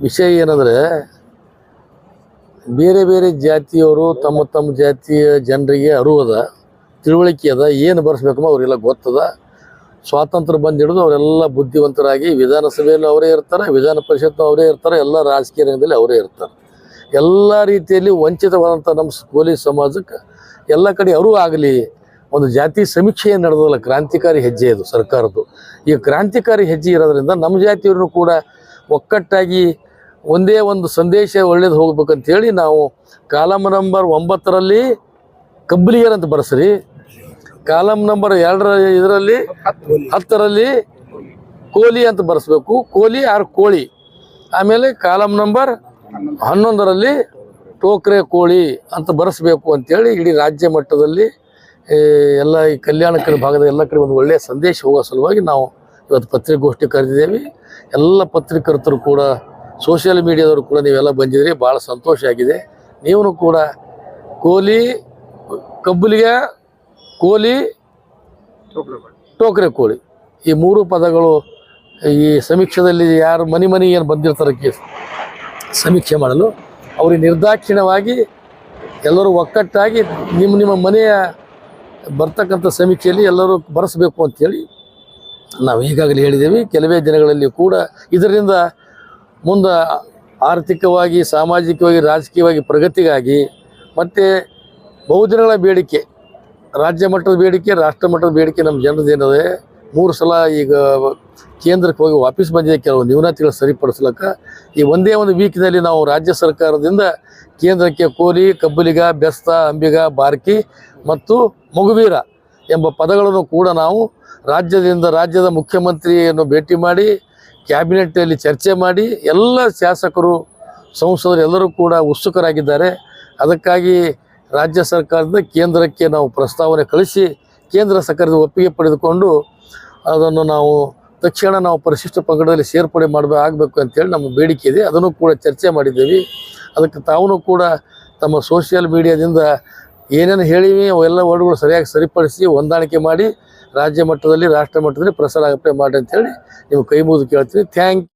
ವಿಷಯ ಏನಂದರೆ ಬೇರೆ ಬೇರೆ ಜಾತಿಯವರು ತಮ್ಮ ತಮ್ಮ ಜಾತಿಯ ಜನರಿಗೆ ಅರಿವದ ತಿಳುವಳಿಕೆ ಅದ ಏನು ಬರೆಸ್ಬೇಕಮ್ಮ ಅವರೆಲ್ಲ ಗೊತ್ತದ. ಸ್ವಾತಂತ್ರ್ಯ ಬಂದು ಹಿಡಿದು ಅವರೆಲ್ಲ ಬುದ್ಧಿವಂತರಾಗಿ ವಿಧಾನಸಭೆಯಲ್ಲೂ ಅವರೇ ಇರ್ತಾರೆ, ವಿಧಾನ ಪರಿಷತ್ತು ಅವರೇ ಇರ್ತಾರೆ, ಎಲ್ಲ ರಾಜಕೀಯ ರಂಗದಲ್ಲಿ ಅವರೇ ಇರ್ತಾರೆ. ಎಲ್ಲ ರೀತಿಯಲ್ಲಿ ವಂಚಿತವಾದಂಥ ನಮ್ಮ ಕೋಲಿ ಸಮಾಜಕ್ಕೆ ಎಲ್ಲ ಕಡೆ ಅರಿವು ಆಗಲಿ. ಒಂದು ಜಾತಿ ಸಮೀಕ್ಷೆ ನಡೆದಲ್ಲ, ಕ್ರಾಂತಿಕಾರಿ ಹೆಜ್ಜೆ ಇದು ಸರ್ಕಾರದ್ದು. ಈ ಕ್ರಾಂತಿಕಾರಿ ಹೆಜ್ಜೆ ಇರೋದ್ರಿಂದ ನಮ್ಮ ಜಾತಿಯವ್ರನ್ನು ಕೂಡ ಒಕ್ಕಟ್ಟಾಗಿ ಒಂದೇ ಒಂದು ಸಂದೇಶ ಒಳ್ಳೇದು ಹೋಗ್ಬೇಕಂತೇಳಿ ನಾವು ಕಾಲಮ್ ನಂಬರ್ 9ರಲ್ಲಿ ಕಬ್ಬಲಿಗರ್ ಅಂತ ಬರೆಸ್ರಿ, ಕಾಲಮ್ ನಂಬರ್ 2 10ರಲ್ಲಿ ಕೋಲಿ ಅಂತ ಬರೆಸ್ಬೇಕು, ಕೋಲಿ ಆರ್ ಕೋಳಿ. ಆಮೇಲೆ ಕಾಲಮ್ ನಂಬರ್ 11ರಲ್ಲಿ ಟೋಕ್ರೆ ಕೋಳಿ ಅಂತ ಬರೆಸ್ಬೇಕು ಅಂತೇಳಿ ಇಡೀ ರಾಜ್ಯ ಮಟ್ಟದಲ್ಲಿ ಎಲ್ಲ ಈ ಕಲ್ಯಾಣ ಭಾಗದ ಎಲ್ಲ ಕಡೆ ಒಂದು ಒಳ್ಳೆಯ ಸಂದೇಶ ಹೋಗೋ ಸಲುವಾಗಿ ನಾವು ಇವತ್ತು ಪತ್ರಿಕಾಗೋಷ್ಠಿ ಕರೆದಿದ್ದೇವೆ. ಎಲ್ಲ ಪತ್ರಿಕರ್ತರು ಕೂಡ, ಸೋಷಿಯಲ್ ಮೀಡಿಯಾದವರು ಕೂಡ ನೀವೆಲ್ಲ ಬಂದಿದ್ದೀರಿ, ಭಾಳ ಸಂತೋಷ ಆಗಿದೆ. ನೀವು ಕೂಡ ಕೋಲಿ, ಕಬ್ಬಲಿಗೆ ಕೋಲಿ, ಟೋಕ್ರೆ ಕೋಳಿ ಈ 3 ಪದಗಳು ಈ ಸಮೀಕ್ಷೆಯಲ್ಲಿ ಯಾರು ಮನೆ ಏನು ಬಂದಿರ್ತಾರೆ ಸಮೀಕ್ಷೆ ಮಾಡಲು, ಅವ್ರಿಗೆ ನಿರ್ದಾಕ್ಷಿಣ್ಯವಾಗಿ ಎಲ್ಲರೂ ಒಕ್ಕಟ್ಟಾಗಿ ನಿಮ್ಮ ಮನೆಯ ಬರ್ತಕ್ಕಂಥ ಸಮೀಕ್ಷೆಯಲ್ಲಿ ಎಲ್ಲರೂ ಬರೆಸಬೇಕು ಅಂಥೇಳಿ ನಾವು ಈಗಾಗಲೇ ಹೇಳಿದ್ದೇವೆ. ಕೆಲವೇ ದಿನಗಳಲ್ಲಿ ಕೂಡ ಇದರಿಂದ ಮುಂದೆ ಆರ್ಥಿಕವಾಗಿ, ಸಾಮಾಜಿಕವಾಗಿ, ರಾಜಕೀಯವಾಗಿ ಪ್ರಗತಿಗಾಗಿ ಮತ್ತು ಬಹುದಿನಗಳ ಬೇಡಿಕೆ, ರಾಜ್ಯ ಮಟ್ಟದ ಬೇಡಿಕೆ, ರಾಷ್ಟ್ರ ಮಟ್ಟದ ಬೇಡಿಕೆ ನಮ್ಮ ಜನರದೇನಿದೆ. 3 ಸಲ ಈಗ ಕೇಂದ್ರಕ್ಕೆ ಹೋಗಿ ವಾಪಸ್ ಬಂದಿದೆ ಕೆಲವು ನ್ಯೂನತೆಗಳು ಸರಿಪಡಿಸ್ಲಿಕ್ಕೆ. ಈ ಒಂದೇ ಒಂದು ವೀಕ್ನಲ್ಲಿ ನಾವು ರಾಜ್ಯ ಸರ್ಕಾರದಿಂದ ಕೇಂದ್ರಕ್ಕೆ ಕೋಲಿ, ಕಬ್ಬಲಿಗ, ಬೆಸ್ತ, ಅಂಬಿಗ, ಬಾರ್ಕಿ ಮತ್ತು ಮಗುವೀರ ಎಂಬ ಪದಗಳನ್ನು ಕೂಡ ನಾವು ರಾಜ್ಯದ ಮುಖ್ಯಮಂತ್ರಿಯನ್ನು ಭೇಟಿ ಮಾಡಿ ಕ್ಯಾಬಿನೆಟ್ಟಲ್ಲಿ ಚರ್ಚೆ ಮಾಡಿ ಎಲ್ಲ ಶಾಸಕರು, ಸಂಸದರು ಎಲ್ಲರೂ ಕೂಡ ಉತ್ಸುಕರಾಗಿದ್ದಾರೆ. ಅದಕ್ಕಾಗಿ ರಾಜ್ಯ ಸರ್ಕಾರದಿಂದ ಕೇಂದ್ರಕ್ಕೆ ನಾವು ಪ್ರಸ್ತಾವನೆ ಕಳಿಸಿ ಕೇಂದ್ರ ಸರ್ಕಾರದ ಒಪ್ಪಿಗೆ ಪಡೆದುಕೊಂಡು ಅದನ್ನು ನಾವು ತಕ್ಷಣ ನಾವು ಪರಿಶಿಷ್ಟ ಪಂಗಡದಲ್ಲಿ ಸೇರ್ಪಡೆ ಆಗಬೇಕು ಅಂತೇಳಿ ನಮ್ಮ ಬೇಡಿಕೆ ಇದೆ. ಅದನ್ನು ಕೂಡ ಚರ್ಚೆ ಮಾಡಿದ್ದೇವೆ. ಅದಕ್ಕೆ ತಾವು ಕೂಡ ತಮ್ಮ ಸೋಷಿಯಲ್ ಮೀಡಿಯಾದಿಂದ ಏನೇನು ಹೇಳಿವಿ ಅವೆಲ್ಲ ವರ್ಡ್ಗಳು ಸರಿಯಾಗಿ ಸರಿಪಡಿಸಿ ಹೊಂದಾಣಿಕೆ ಮಾಡಿ ರಾಜ್ಯ ಮಟ್ಟದಲ್ಲಿ, ರಾಷ್ಟ್ರ ಮಟ್ಟದಲ್ಲಿ ಪ್ರಸಾರ ಮಾಡಿ ಅಂತೇಳಿ ನೀವು ಕೈ ಮುಗಿದು ಕೇಳ್ತೀನಿ. ಥ್ಯಾಂಕ್